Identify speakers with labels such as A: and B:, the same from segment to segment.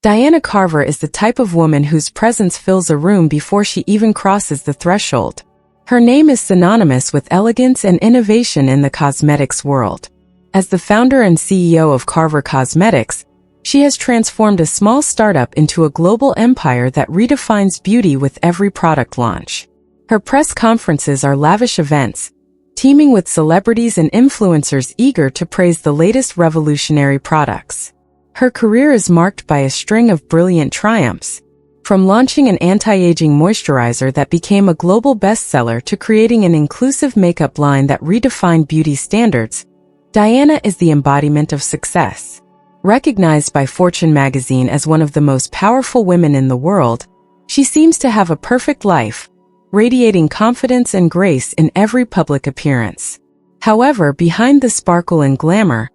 A: Diana Carver is the type of woman whose presence fills a room before she even crosses the threshold. Her name is synonymous with elegance and innovation in the cosmetics world. As the founder and CEO of Carver Cosmetics, she has transformed a small startup into a global empire that redefines beauty with every product launch. Her press conferences are lavish events, teeming with celebrities and influencers eager to praise the latest revolutionary products. Her career is marked by a string of brilliant triumphs, from launching an anti-aging moisturizer that became a global bestseller to creating an inclusive makeup line that redefined beauty standards. Diana is the embodiment of success. Recognized by Fortune magazine as one of the most powerful women in the world, she seems to have a perfect life, radiating confidence and grace in every public appearance. However, behind the sparkle and glamour,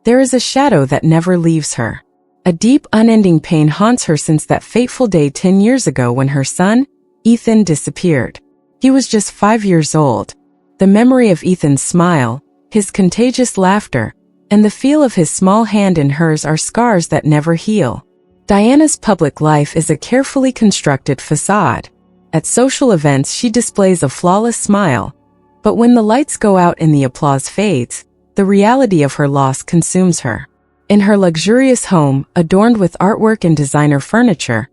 A: there is a shadow that never leaves her. A deep, unending pain haunts her since that fateful day 10 years ago when her son, Ethan, disappeared. He was just 5 years old. The memory of Ethan's smile, his contagious laughter, and the feel of his small hand in hers are scars that never heal. Diana's public life is a carefully constructed facade. At social events, she displays a flawless smile, but when the lights go out and the applause fades, the reality of her loss consumes her. In her luxurious home, adorned with artwork and designer furniture,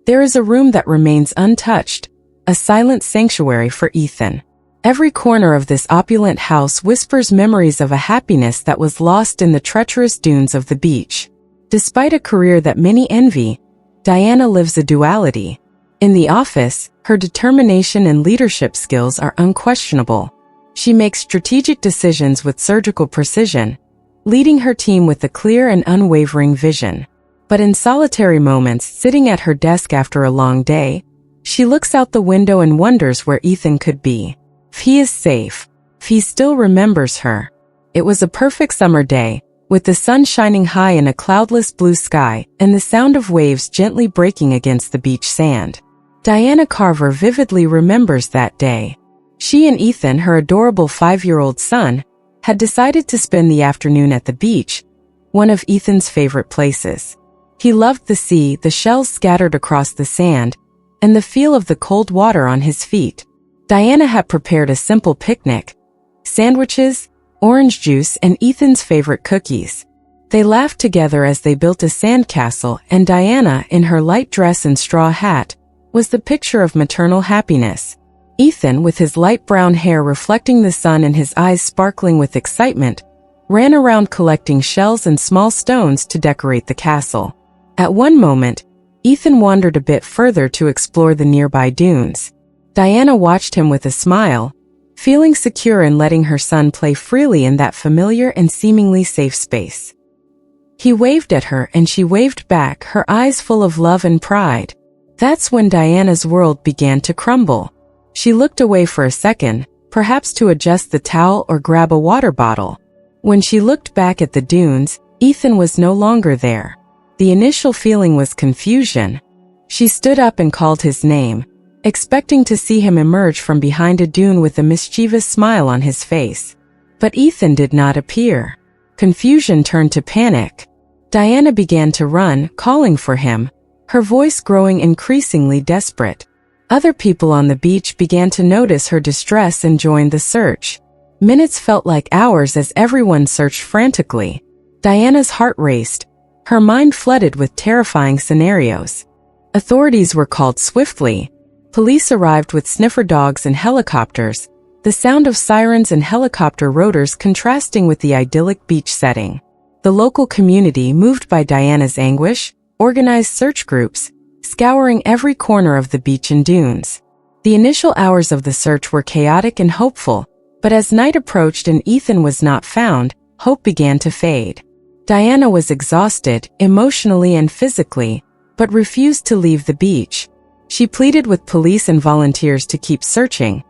A: there is a room that remains untouched, a silent sanctuary for Ethan. Every corner of this opulent house whispers memories of a happiness that was lost in the treacherous dunes of the beach. Despite a career that many envy, Diana lives a duality. In the office, her determination and leadership skills are unquestionable. She makes strategic decisions with surgical precision, leading her team with a clear and unwavering vision. But in solitary moments, sitting at her desk after a long day, she looks out the window and wonders where Ethan could be. If he is safe, if he still remembers her. It was a perfect summer day, with the sun shining high in a cloudless blue sky and the sound of waves gently breaking against the beach sand. Diana Carver vividly remembers that day. She and Ethan, her adorable 5-year-old son, had decided to spend the afternoon at the beach, one of Ethan's favorite places. He loved the sea, the shells scattered across the sand, and the feel of the cold water on his feet. Diana had prepared a simple picnic: sandwiches, orange juice, and Ethan's favorite cookies. They laughed together as they built a sandcastle, and Diana, in her light dress and straw hat, was the picture of maternal happiness. Ethan, with his light brown hair reflecting the sun and his eyes sparkling with excitement, ran around collecting shells and small stones to decorate the castle. At one moment, Ethan wandered a bit further to explore the nearby dunes. Diana watched him with a smile, feeling secure in letting her son play freely in that familiar and seemingly safe space. He waved at her and she waved back, her eyes full of love and pride. That's when Diana's world began to crumble. She looked away for a second, perhaps to adjust the towel or grab a water bottle. When she looked back at the dunes, Ethan was no longer there. The initial feeling was confusion. She stood up and called his name, expecting to see him emerge from behind a dune with a mischievous smile on his face. But Ethan did not appear. Confusion turned to panic. Diana began to run, calling for him, her voice growing increasingly desperate. Other people on the beach began to notice her distress and joined the search. Minutes felt like hours as everyone searched frantically. Diana's heart raced, her mind flooded with terrifying scenarios. Authorities were called swiftly. Police arrived with sniffer dogs and helicopters, the sound of sirens and helicopter rotors contrasting with the idyllic beach setting. The local community, moved by Diana's anguish, organized search groups, scouring every corner of the beach and dunes. The initial hours of the search were chaotic and hopeful, but as night approached and Ethan was not found, hope began to fade. Diana was exhausted, emotionally and physically, but refused to leave the beach. She pleaded with police and volunteers to keep searching,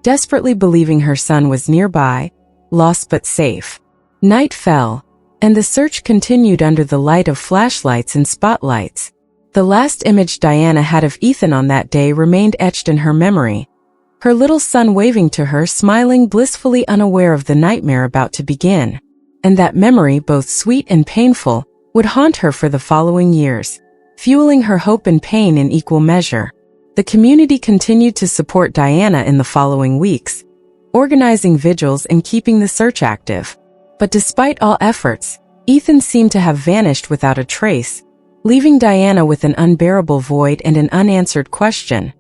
A: desperately believing her son was nearby, lost but safe. Night fell, and the search continued under the light of flashlights and spotlights. The last image Diana had of Ethan on that day remained etched in her memory. Her little son waving to her, smiling blissfully unaware of the nightmare about to begin. And that memory, both sweet and painful, would haunt her for the following years. fueling her hope and pain in equal measure. The community continued to support Diana in the following weeks, organizing vigils and keeping the search active. But despite all efforts, Ethan seemed to have vanished without a trace, leaving Diana with an unbearable void and an unanswered question.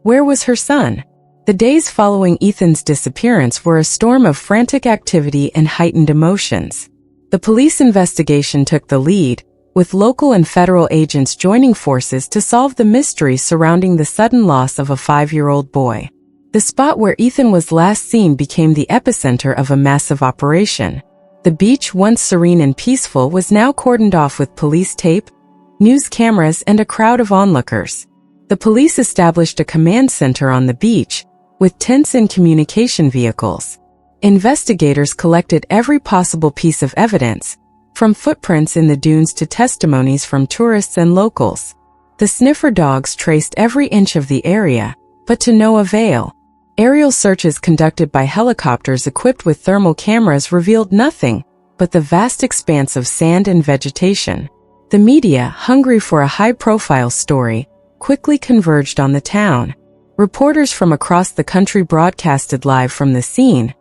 A: Where was her son? The days following Ethan's disappearance were a storm of frantic activity and heightened emotions. The police investigation took the lead, with local and federal agents joining forces to solve the mystery surrounding the sudden loss of a 5-year-old boy. The spot where Ethan was last seen became the epicenter of a massive operation. The beach, once serene and peaceful, was now cordoned off with police tape, news cameras, and a crowd of onlookers. The police established a command center on the beach, with tents and communication vehicles. Investigators collected every possible piece of evidence, from footprints in the dunes to testimonies from tourists and locals. The sniffer dogs traced every inch of the area, but to no avail. Aerial searches conducted by helicopters equipped with thermal cameras revealed nothing but the vast expanse of sand and vegetation. The media, hungry for a high-profile story, quickly converged on the town. Reporters from across the country broadcasted live from the scene,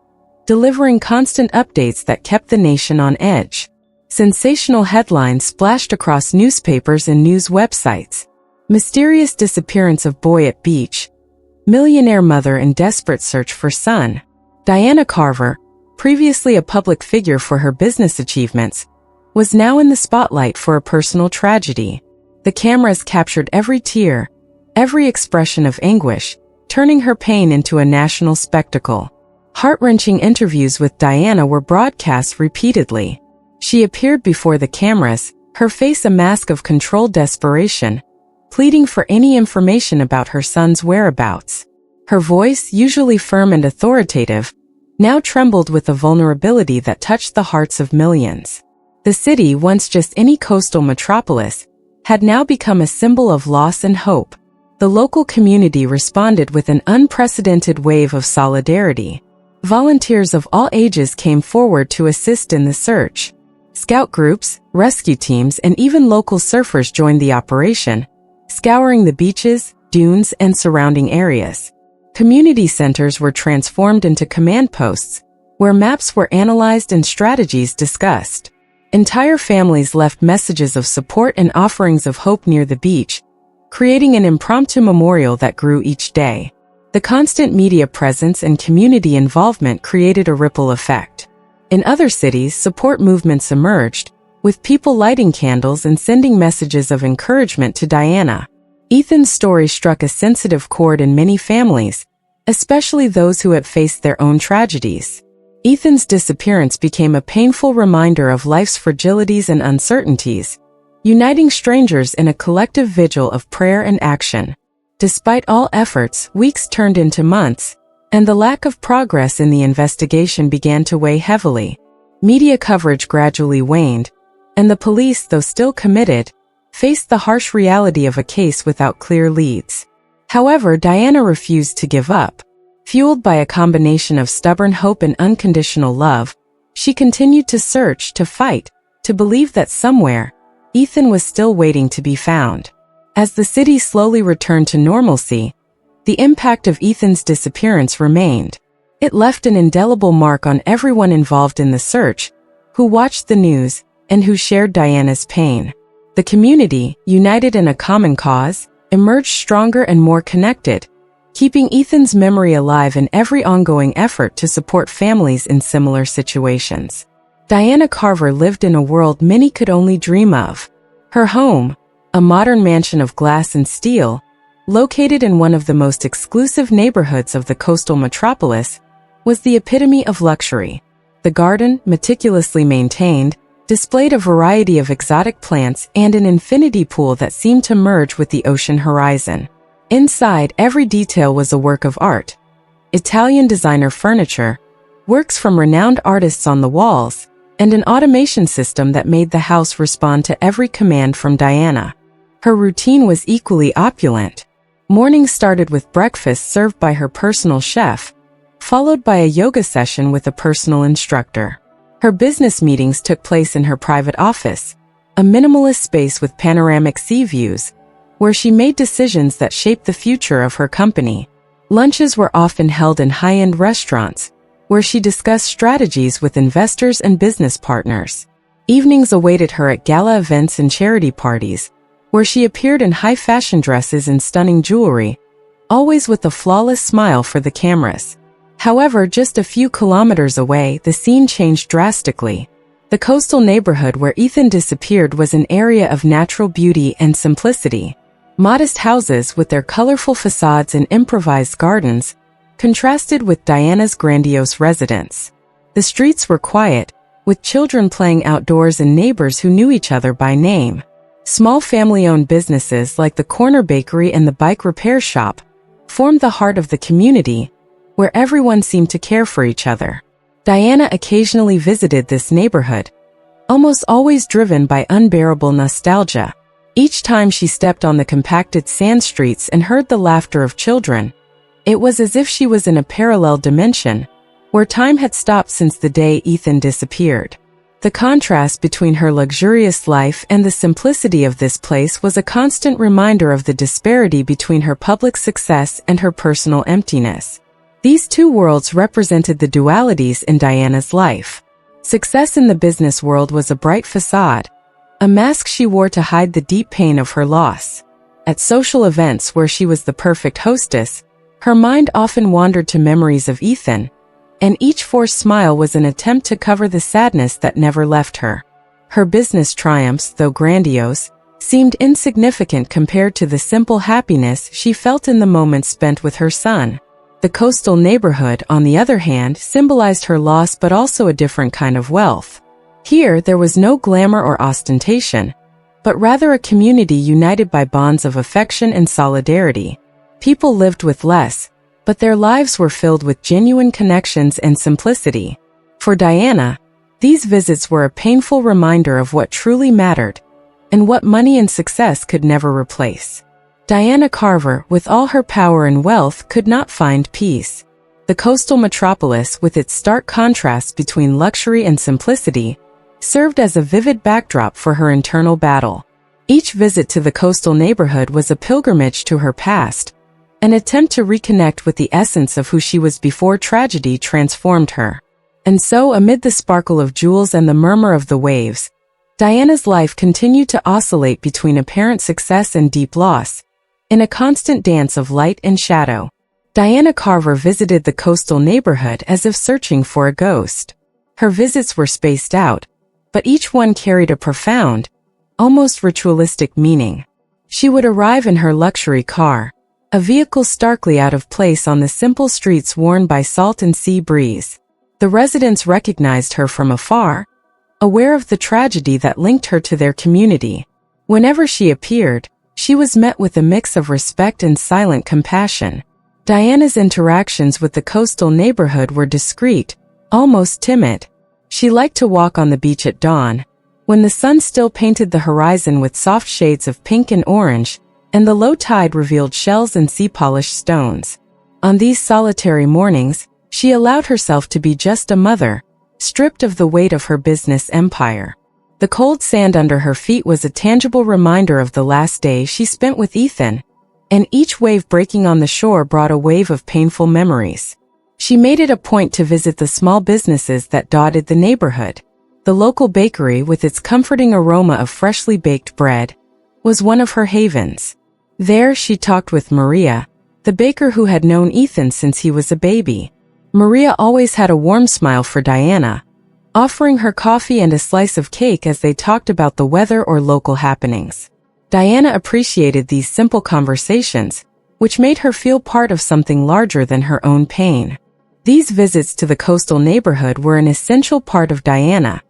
A: delivering constant updates that kept the nation on edge. Sensational headlines splashed across newspapers and news websites. Mysterious disappearance of boy at beach. Millionaire mother in desperate search for son. Diana Carver, previously a public figure for her business achievements, was now in the spotlight for a personal tragedy. The cameras captured every tear, every expression of anguish, turning her pain into a national spectacle. Heart-wrenching interviews with Diana were broadcast repeatedly. She appeared before the cameras, her face a mask of controlled desperation, pleading for any information about her son's whereabouts. Her voice, usually firm and authoritative, now trembled with a vulnerability that touched the hearts of millions. The city, once just any coastal metropolis, had now become a symbol of loss and hope. The local community responded with an unprecedented wave of solidarity. Volunteers of all ages came forward to assist in the search. Scout groups, rescue teams, and even local surfers joined the operation, scouring the beaches, dunes, and surrounding areas. Community centers were transformed into command posts, where maps were analyzed and strategies discussed. Entire families left messages of support and offerings of hope near the beach, creating an impromptu memorial that grew each day. The constant media presence and community involvement created a ripple effect. In other cities, support movements emerged, with people lighting candles and sending messages of encouragement to Diana. Ethan's story struck a sensitive chord in many families, especially those who had faced their own tragedies. Ethan's disappearance became a painful reminder of life's fragilities and uncertainties, uniting strangers in a collective vigil of prayer and action. Despite all efforts, weeks turned into months, and the lack of progress in the investigation began to weigh heavily. Media coverage gradually waned, and the police, though still committed, faced the harsh reality of a case without clear leads. However, Diana refused to give up. Fueled by a combination of stubborn hope and unconditional love, she continued to search, to fight, to believe that somewhere, Ethan was still waiting to be found. As the city slowly returned to normalcy, the impact of Ethan's disappearance remained. It left an indelible mark on everyone involved in the search, who watched the news, and who shared Diana's pain. The community, united in a common cause, emerged stronger and more connected, keeping Ethan's memory alive in every ongoing effort to support families in similar situations. Diana Carver lived in a world many could only dream of. Her home, a modern mansion of glass and steel, located in one of the most exclusive neighborhoods of the coastal metropolis, was the epitome of luxury. The garden, meticulously maintained, displayed a variety of exotic plants and an infinity pool that seemed to merge with the ocean horizon. Inside, every detail was a work of art. Italian designer furniture, works from renowned artists on the walls, and an automation system that made the house respond to every command from Diana. Her routine was equally opulent. Mornings started with breakfast served by her personal chef, followed by a yoga session with a personal instructor. Her business meetings took place in her private office, a minimalist space with panoramic sea views, where she made decisions that shaped the future of her company. Lunches were often held in high-end restaurants, where she discussed strategies with investors and business partners. Evenings awaited her at gala events and charity parties, where she appeared in high-fashion dresses and stunning jewelry, always with a flawless smile for the cameras. However, just a few kilometers away, the scene changed drastically. The coastal neighborhood where Ethan disappeared was an area of natural beauty and simplicity. Modest houses with their colorful facades and improvised gardens contrasted with Diana's grandiose residence. The streets were quiet, with children playing outdoors and neighbors who knew each other by name. Small family-owned businesses like the corner bakery and the bike repair shop formed the heart of the community, where everyone seemed to care for each other. Diana occasionally visited this neighborhood, almost always driven by unbearable nostalgia. Each time she stepped on the compacted sand streets and heard the laughter of children, it was as if she was in a parallel dimension, where time had stopped since the day Ethan disappeared. The contrast between her luxurious life and the simplicity of this place was a constant reminder of the disparity between her public success and her personal emptiness. These two worlds represented the dualities in Diana's life. Success in the business world was a bright facade, a mask she wore to hide the deep pain of her loss. At social events where she was the perfect hostess, her mind often wandered to memories of Ethan, and each forced smile was an attempt to cover the sadness that never left her. Her business triumphs, though grandiose, seemed insignificant compared to the simple happiness she felt in the moments spent with her son. The coastal neighborhood, on the other hand, symbolized her loss but also a different kind of wealth. Here, there was no glamour or ostentation, but rather a community united by bonds of affection and solidarity. People lived with less, but their lives were filled with genuine connections and simplicity. For Diana, these visits were a painful reminder of what truly mattered, and what money and success could never replace. Diana Carver, with all her power and wealth, could not find peace. The coastal metropolis, with its stark contrast between luxury and simplicity, served as a vivid backdrop for her internal battle. Each visit to the coastal neighborhood was a pilgrimage to her past, an attempt to reconnect with the essence of who she was before tragedy transformed her. And so, amid the sparkle of jewels and the murmur of the waves, Diana's life continued to oscillate between apparent success and deep loss, in a constant dance of light and shadow. Diana Carver visited the coastal neighborhood as if searching for a ghost. Her visits were spaced out, but each one carried a profound, almost ritualistic meaning. She would arrive in her luxury car, a vehicle starkly out of place on the simple streets worn by salt and sea breeze. The residents recognized her from afar, aware of the tragedy that linked her to their community. Whenever she appeared, she was met with a mix of respect and silent compassion. Diana's interactions with the coastal neighborhood were discreet, almost timid. She liked to walk on the beach at dawn, when the sun still painted the horizon with soft shades of pink and orange, and the low tide revealed shells and sea-polished stones. On these solitary mornings, she allowed herself to be just a mother, stripped of the weight of her business empire. The cold sand under her feet was a tangible reminder of the last day she spent with Ethan, and each wave breaking on the shore brought a wave of painful memories. She made it a point to visit the small businesses that dotted the neighborhood. The local bakery, with its comforting aroma of freshly baked bread, was one of her havens. There she talked with Maria, the baker who had known Ethan since he was a baby. Maria always had a warm smile for Diana, offering her coffee and a slice of cake as they talked about the weather or local happenings. Diana appreciated these simple conversations, which made her feel part of something larger than her own pain. These visits to the coastal neighborhood were an essential part of Diana,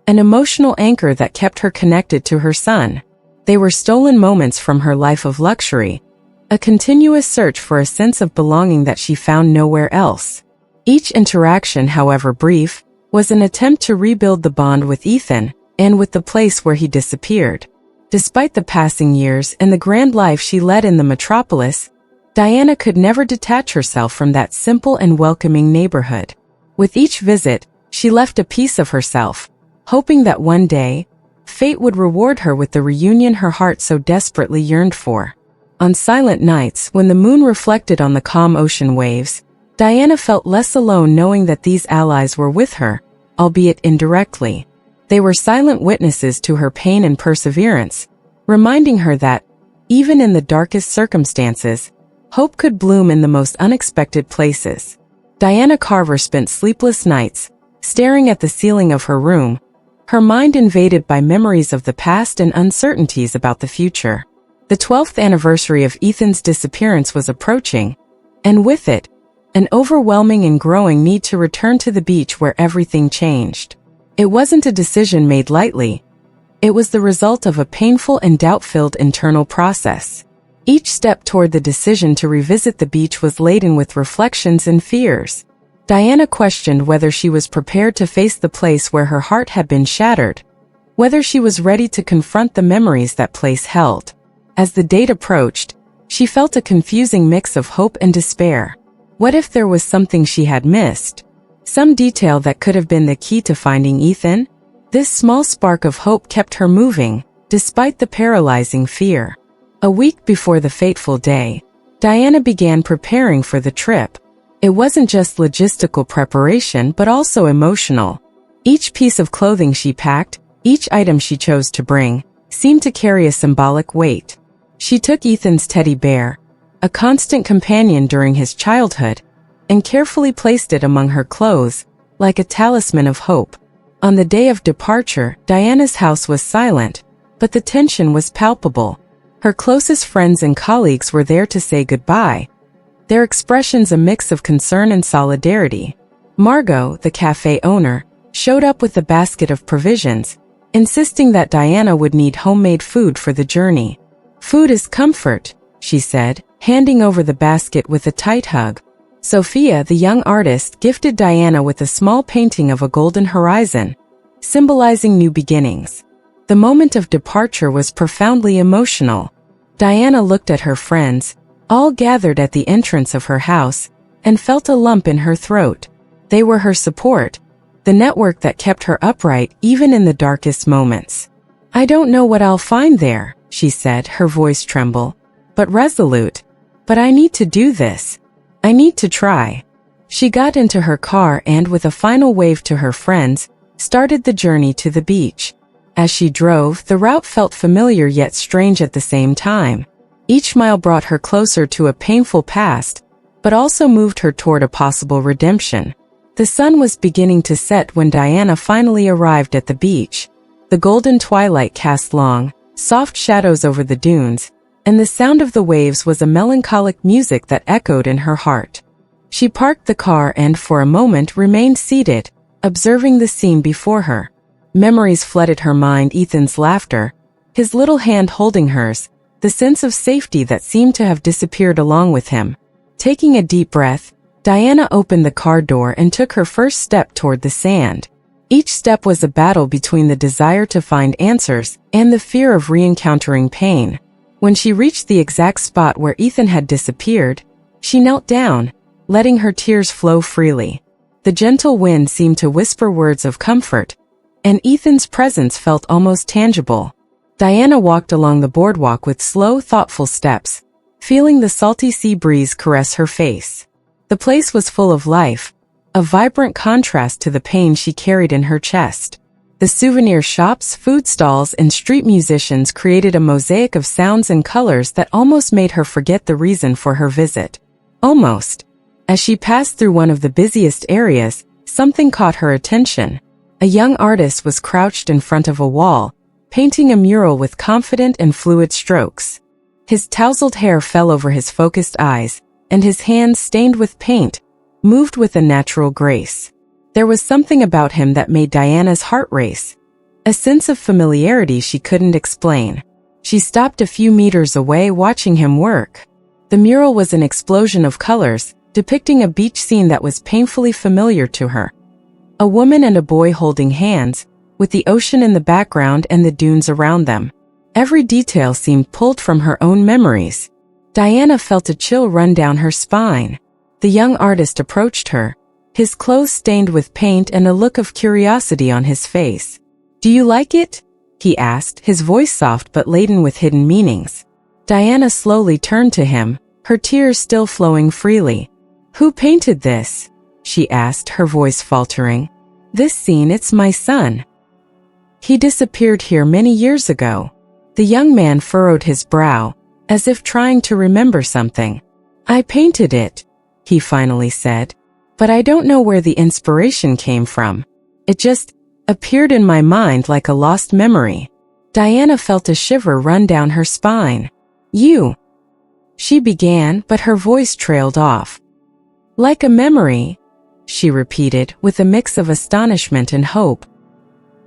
A: an emotional anchor that kept her connected to her son. They were stolen moments from her life of luxury, a continuous search for a sense of belonging that she found nowhere else. Each interaction, however brief, was an attempt to rebuild the bond with Ethan and with the place where he disappeared. Despite the passing years and the grand life she led in the metropolis, Diana could never detach herself from that simple and welcoming neighborhood. With each visit, she left a piece of herself, hoping that one day, fate would reward her with the reunion her heart so desperately yearned for. On silent nights, when the moon reflected on the calm ocean waves, Diana felt less alone knowing that these allies were with her, albeit indirectly. They were silent witnesses to her pain and perseverance, reminding her that, even in the darkest circumstances, hope could bloom in the most unexpected places. Diana Carver spent sleepless nights, staring at the ceiling of her room, her mind invaded by memories of the past and uncertainties about the future. The 12th anniversary of Ethan's disappearance was approaching, and with it, an overwhelming and growing need to return to the beach where everything changed. It wasn't a decision made lightly. It was the result of a painful and doubt-filled internal process. Each step toward the decision to revisit the beach was laden with reflections and fears. Diana questioned whether she was prepared to face the place where her heart had been shattered, whether she was ready to confront the memories that place held. As the date approached, she felt a confusing mix of hope and despair. What if there was something she had missed? Some detail that could have been the key to finding Ethan? This small spark of hope kept her moving, despite the paralyzing fear. A week before the fateful day, Diana began preparing for the trip. It wasn't just logistical preparation but also emotional. Each piece of clothing she packed, each item she chose to bring, seemed to carry a symbolic weight. She took Ethan's teddy bear, a constant companion during his childhood, and carefully placed it among her clothes, like a talisman of hope. On the day of departure, Diana's house was silent, but the tension was palpable. Her closest friends and colleagues were there to say goodbye, their expressions a mix of concern and solidarity. Margot, the cafe owner, showed up with a basket of provisions, insisting that Diana would need homemade food for the journey. "Food is comfort," she said, handing over the basket with a tight hug. Sophia, the young artist, gifted Diana with a small painting of a golden horizon, symbolizing new beginnings. The moment of departure was profoundly emotional. Diana looked at her friends, all gathered at the entrance of her house, and felt a lump in her throat. They were her support, the network that kept her upright even in the darkest moments. "I don't know what I'll find there," she said, her voice tremble, but resolute. "But I need to do this. I need to try." She got into her car and, with a final wave to her friends, started the journey to the beach. As she drove, the route felt familiar yet strange at the same time. Each mile brought her closer to a painful past, but also moved her toward a possible redemption. The sun was beginning to set when Diana finally arrived at the beach. The golden twilight cast long, soft shadows over the dunes, and the sound of the waves was a melancholic music that echoed in her heart. She parked the car and for a moment remained seated, observing the scene before her. Memories flooded her mind: Ethan's laughter, his little hand holding hers, the sense of safety that seemed to have disappeared along with him. Taking a deep breath, Diana opened the car door and took her first step toward the sand. Each step was a battle between the desire to find answers and the fear of re-encountering pain. When she reached the exact spot where Ethan had disappeared, she knelt down, letting her tears flow freely. The gentle wind seemed to whisper words of comfort, and Ethan's presence felt almost tangible. Diana walked along the boardwalk with slow, thoughtful steps, feeling the salty sea breeze caress her face. The place was full of life, a vibrant contrast to the pain she carried in her chest. The souvenir shops, food stalls, and street musicians created a mosaic of sounds and colors that almost made her forget the reason for her visit. Almost. As she passed through one of the busiest areas, something caught her attention. A young artist was crouched in front of a wall, painting a mural with confident and fluid strokes. His tousled hair fell over his focused eyes, and his hands, stained with paint, moved with a natural grace. There was something about him that made Diana's heart race, a sense of familiarity she couldn't explain. She stopped a few meters away, watching him work. The mural was an explosion of colors, depicting a beach scene that was painfully familiar to her. A woman and a boy holding hands, with the ocean in the background and the dunes around them. Every detail seemed pulled from her own memories. Diana felt a chill run down her spine. The young artist approached her, his clothes stained with paint and a look of curiosity on his face. "Do you like it?" he asked, his voice soft but laden with hidden meanings. Diana slowly turned to him, her tears still flowing freely. Who painted this? She asked, her voice faltering. This scene, it's my son. He disappeared here many years ago. The young man furrowed his brow, as if trying to remember something. I painted it, he finally said. But I don't know where the inspiration came from. It just appeared in my mind like a lost memory. Diana felt a shiver run down her spine. You, she began, but her voice trailed off. Like a memory, she repeated, with a mix of astonishment and hope.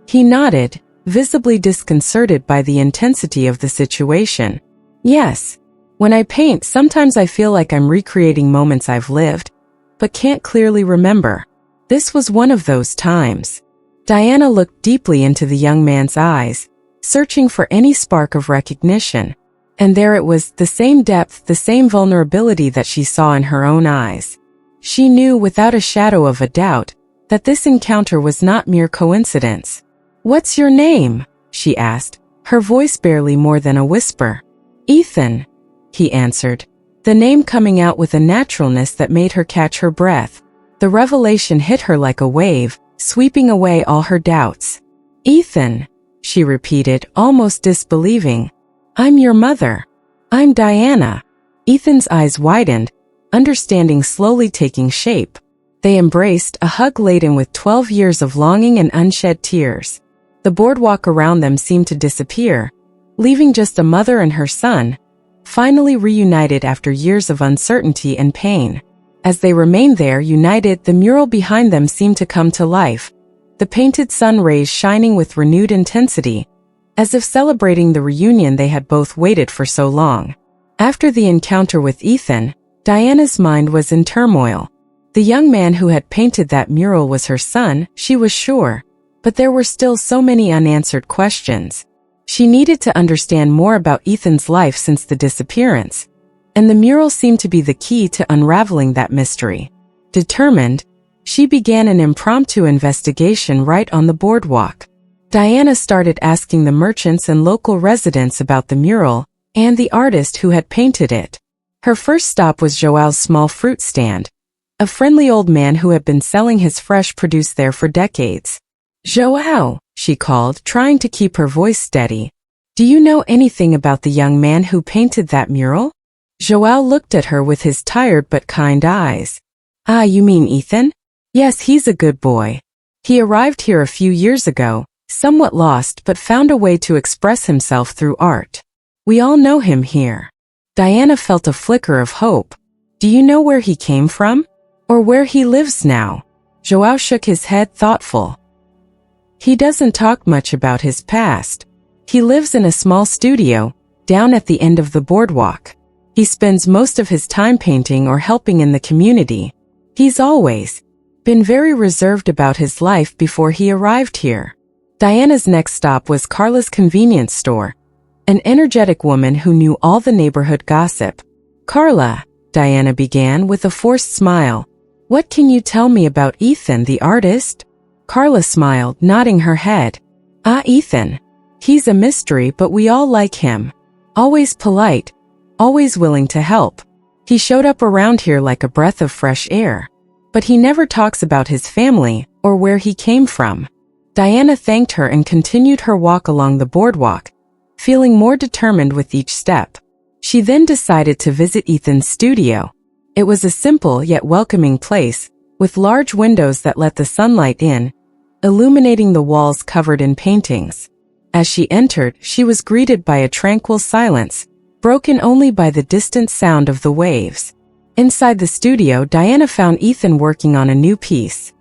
A: He nodded, visibly disconcerted by the intensity of the situation. Yes, when I paint, sometimes I feel like I'm recreating moments I've lived, but can't clearly remember. This was one of those times. Diana looked deeply into the young man's eyes, searching for any spark of recognition. And there it was, the same depth, the same vulnerability that she saw in her own eyes. She knew without a shadow of a doubt that this encounter was not mere coincidence. What's your name? She asked, her voice barely more than a whisper. Ethan, he answered, the name coming out with a naturalness that made her catch her breath. The revelation hit her like a wave, sweeping away all her doubts. Ethan, she repeated, almost disbelieving. I'm your mother. I'm Diana. Ethan's eyes widened, understanding slowly taking shape. They embraced, a hug laden with 12 years of longing and unshed tears. The boardwalk around them seemed to disappear, leaving just a mother and her son, finally reunited after years of uncertainty and pain. As they remained there united, the mural behind them seemed to come to life, the painted sun rays shining with renewed intensity, as if celebrating the reunion they had both waited for so long. After the encounter with Ethan, Diana's mind was in turmoil. The young man who had painted that mural was her son, she was sure, but there were still so many unanswered questions. She needed to understand more about Ethan's life since the disappearance, and the mural seemed to be the key to unraveling that mystery. Determined, she began an impromptu investigation right on the boardwalk. Diana started asking the merchants and local residents about the mural and the artist who had painted it. Her first stop was Joel's small fruit stand, a friendly old man who had been selling his fresh produce there for decades. Joel, she called, trying to keep her voice steady. Do you know anything about the young man who painted that mural? Joel looked at her with his tired but kind eyes. Ah, you mean Ethan? Yes, he's a good boy. He arrived here a few years ago, somewhat lost but found a way to express himself through art. We all know him here. Diana felt a flicker of hope. Do you know where he came from? Or where he lives now? Joel shook his head, thoughtful. He doesn't talk much about his past. He lives in a small studio, down at the end of the boardwalk. He spends most of his time painting or helping in the community. He's always been very reserved about his life before he arrived here. Diana's next stop was Carla's convenience store, an energetic woman who knew all the neighborhood gossip. Carla, Diana began with a forced smile. What can you tell me about Ethan, the artist? Carla smiled, nodding her head. Ah, Ethan. He's a mystery, but we all like him. Always polite, always willing to help. He showed up around here like a breath of fresh air. But he never talks about his family or where he came from. Diana thanked her and continued her walk along the boardwalk, feeling more determined with each step. She then decided to visit Ethan's studio. It was a simple yet welcoming place, with large windows that let the sunlight in, illuminating the walls covered in paintings. As she entered, she was greeted by a tranquil silence, broken only by the distant sound of the waves. Inside the studio, Diana found Ethan working on a new piece.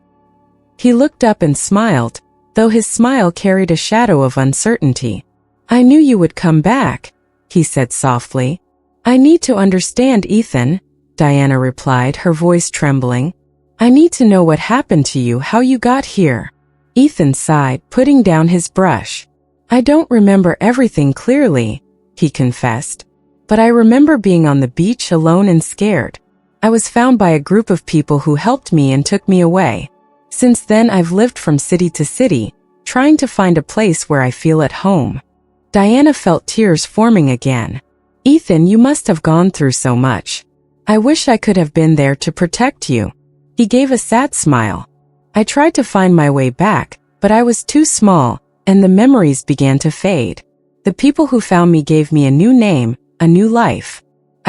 A: He looked up and smiled, though his smile carried a shadow of uncertainty. I knew you would come back, he said softly. I need to understand, Ethan, Diana replied, her voice trembling. I need to know what happened to you, how you got here. Ethan sighed, putting down his brush. I don't remember everything clearly, he confessed. But I remember being on the beach alone and scared. I was found by a group of people who helped me and took me away. Since then I've lived from city to city, trying to find a place where I feel at home." Diana felt tears forming again. "Ethan, you must have gone through so much. I wish I could have been there to protect you." He gave a sad smile. "I tried to find my way back, but I was too small, and the memories began to fade. The people who found me gave me a new name, a new life.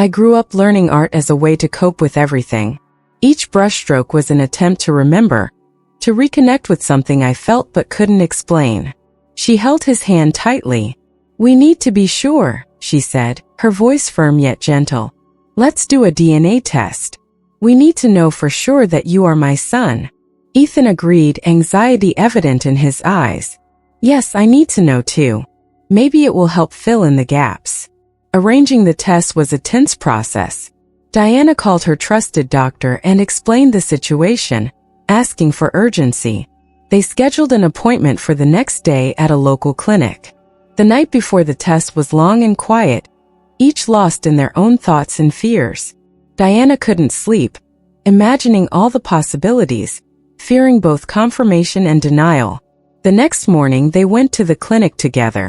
A: I grew up learning art as a way to cope with everything. Each brushstroke was an attempt to remember, to reconnect with something I felt but couldn't explain." She held his hand tightly. "We need to be sure," she said, her voice firm yet gentle. "Let's do a DNA test. We need to know for sure that you are my son." Ethan agreed, anxiety evident in his eyes. "Yes, I need to know too. Maybe it will help fill in the gaps." Arranging the test was a tense process. Diana called her trusted doctor and explained the situation, asking for urgency. They scheduled an appointment for the next day at a local clinic. The night before the test was long and quiet, each lost in their own thoughts and fears. Diana couldn't sleep, imagining all the possibilities, fearing both confirmation and denial. The next morning they went to the clinic together.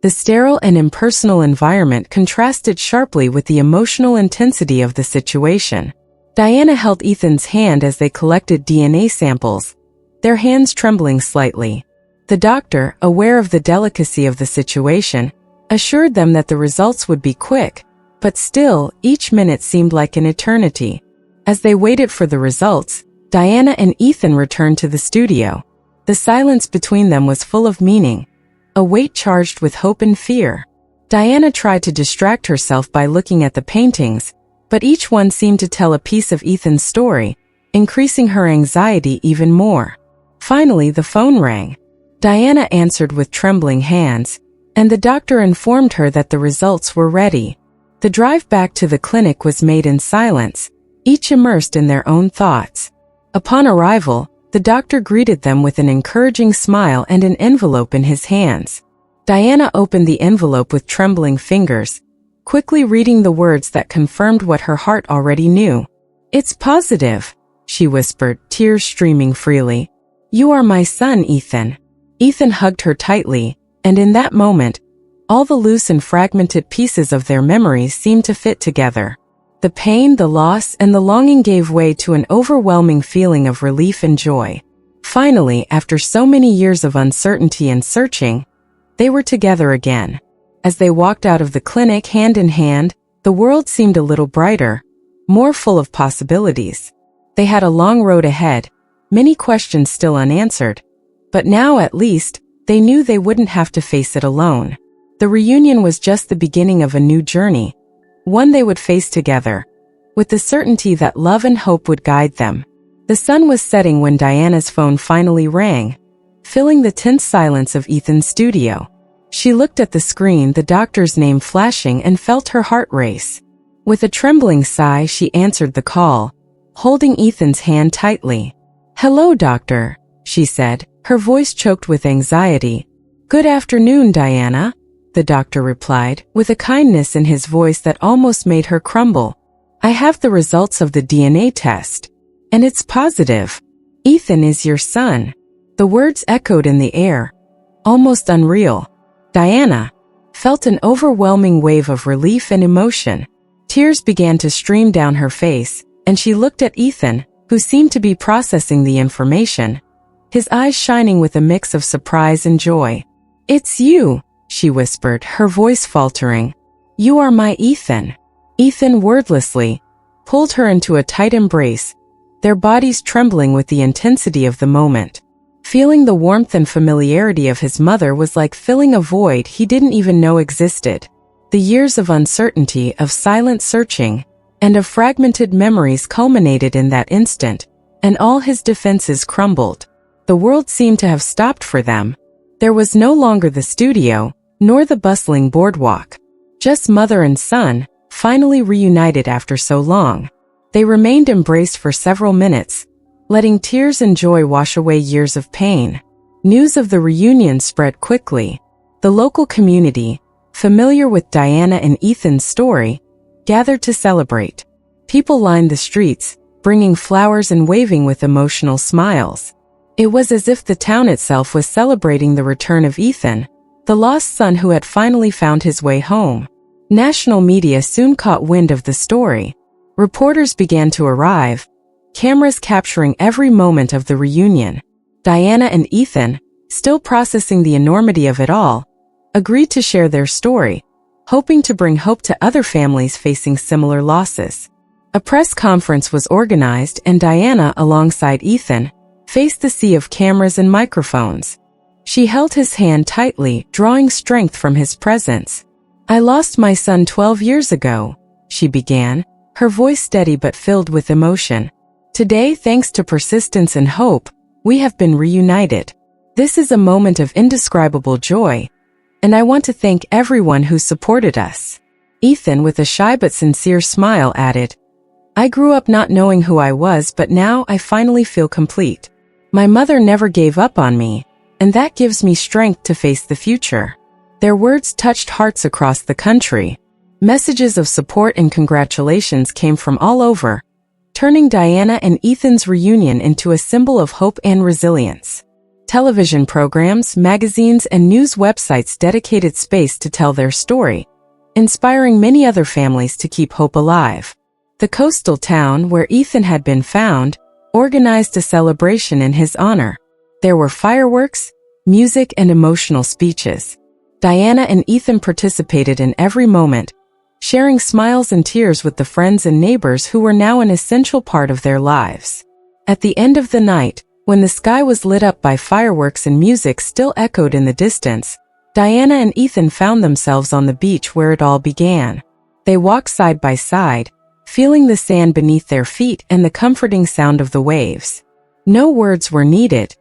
A: The sterile and impersonal environment contrasted sharply with the emotional intensity of the situation. Diana held Ethan's hand as they collected DNA samples, their hands trembling slightly. The doctor, aware of the delicacy of the situation, assured them that the results would be quick, but still, each minute seemed like an eternity. As they waited for the results, Diana and Ethan returned to the studio. The silence between them was full of meaning, a weight charged with hope and fear. Diana tried to distract herself by looking at the paintings, but each one seemed to tell a piece of Ethan's story, increasing her anxiety even more. Finally, the phone rang. Diana answered with trembling hands, and the doctor informed her that the results were ready. The drive back to the clinic was made in silence, each immersed in their own thoughts. Upon arrival, the doctor greeted them with an encouraging smile and an envelope in his hands. Diana opened the envelope with trembling fingers, quickly reading the words that confirmed what her heart already knew. "It's positive," she whispered, tears streaming freely. "You are my son, Ethan." Ethan hugged her tightly, and in that moment, all the loose and fragmented pieces of their memories seemed to fit together. The pain, the loss, and the longing gave way to an overwhelming feeling of relief and joy. Finally, after so many years of uncertainty and searching, they were together again. As they walked out of the clinic hand in hand, the world seemed a little brighter, more full of possibilities. They had a long road ahead, many questions still unanswered, but now at least, they knew they wouldn't have to face it alone. The reunion was just the beginning of a new journey, one they would face together, with the certainty that love and hope would guide them. The sun was setting when Diana's phone finally rang, filling the tense silence of Ethan's studio. She looked at the screen, the doctor's name flashing, and felt her heart race. With a trembling sigh, she answered the call, holding Ethan's hand tightly. "Hello, doctor," she said, her voice choked with anxiety. "Good afternoon, Diana," the doctor replied, with a kindness in his voice that almost made her crumble. "I have the results of the DNA test, and it's positive. Ethan is your son." The words echoed in the air, almost unreal. Diana felt an overwhelming wave of relief and emotion. Tears began to stream down her face, and she looked at Ethan, who seemed to be processing the information, his eyes shining with a mix of surprise and joy. "It's you," she whispered, her voice faltering. "You are my Ethan." Ethan wordlessly pulled her into a tight embrace, their bodies trembling with the intensity of the moment. Feeling the warmth and familiarity of his mother was like filling a void he didn't even know existed. The years of uncertainty, of silent searching, and of fragmented memories culminated in that instant, and all his defenses crumbled. The world seemed to have stopped for them. There was no longer the studio, nor the bustling boardwalk. Just mother and son, finally reunited after so long. They remained embraced for several minutes, letting tears and joy wash away years of pain. News of the reunion spread quickly. The local community, familiar with Diana and Ethan's story, gathered to celebrate. People lined the streets, bringing flowers and waving with emotional smiles. It was as if the town itself was celebrating the return of Ethan, the lost son who had finally found his way home. National media soon caught wind of the story. Reporters began to arrive, cameras capturing every moment of the reunion. Diana and Ethan, still processing the enormity of it all, agreed to share their story, hoping to bring hope to other families facing similar losses. A press conference was organized and Diana, alongside Ethan, faced the sea of cameras and microphones. She held his hand tightly, drawing strength from his presence. "I lost my son 12 years ago," she began, her voice steady but filled with emotion. "Today, thanks to persistence and hope, we have been reunited. This is a moment of indescribable joy, and I want to thank everyone who supported us." Ethan, with a shy but sincere smile, added, "I grew up not knowing who I was, but now I finally feel complete. My mother never gave up on me, and that gives me strength to face the future." Their words touched hearts across the country. Messages of support and congratulations came from all over, turning Diana and Ethan's reunion into a symbol of hope and resilience. Television programs, magazines, and news websites dedicated space to tell their story, inspiring many other families to keep hope alive. The coastal town where Ethan had been found organized a celebration in his honor. There were fireworks, music, and emotional speeches. Diana and Ethan participated in every moment, sharing smiles and tears with the friends and neighbors who were now an essential part of their lives. At the end of the night, when the sky was lit up by fireworks and music still echoed in the distance, Diana and Ethan found themselves on the beach where it all began. They walked side by side, feeling the sand beneath their feet and the comforting sound of the waves. No words were needed.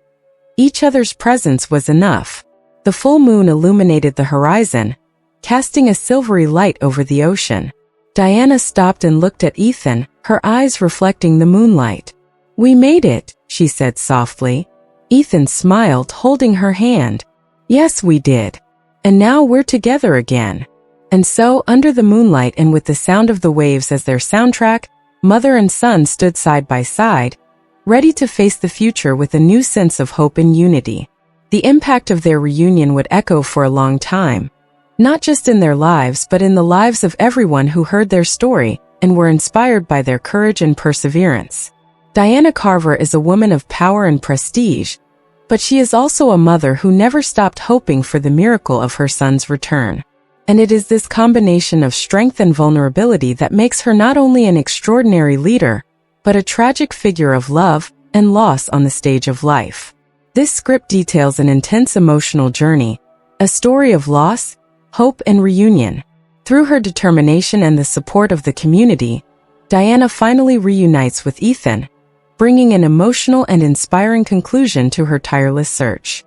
A: Each other's presence was enough. The full moon illuminated the horizon, casting a silvery light over the ocean. Diana stopped and looked at Ethan, her eyes reflecting the moonlight. "We made it," she said softly. Ethan smiled, holding her hand. "Yes, we did. And now we're together again." And so, under the moonlight and with the sound of the waves as their soundtrack, mother and son stood side by side, ready to face the future with a new sense of hope and unity. The impact of their reunion would echo for a long time, not just in their lives but in the lives of everyone who heard their story and were inspired by their courage and perseverance. Diana Carver is a woman of power and prestige, but she is also a mother who never stopped hoping for the miracle of her son's return. And it is this combination of strength and vulnerability that makes her not only an extraordinary leader, but a tragic figure of love and loss on the stage of life. This script details an intense emotional journey, a story of loss, hope, and reunion. Through her determination and the support of the community, Diana finally reunites with Ethan, bringing an emotional and inspiring conclusion to her tireless search.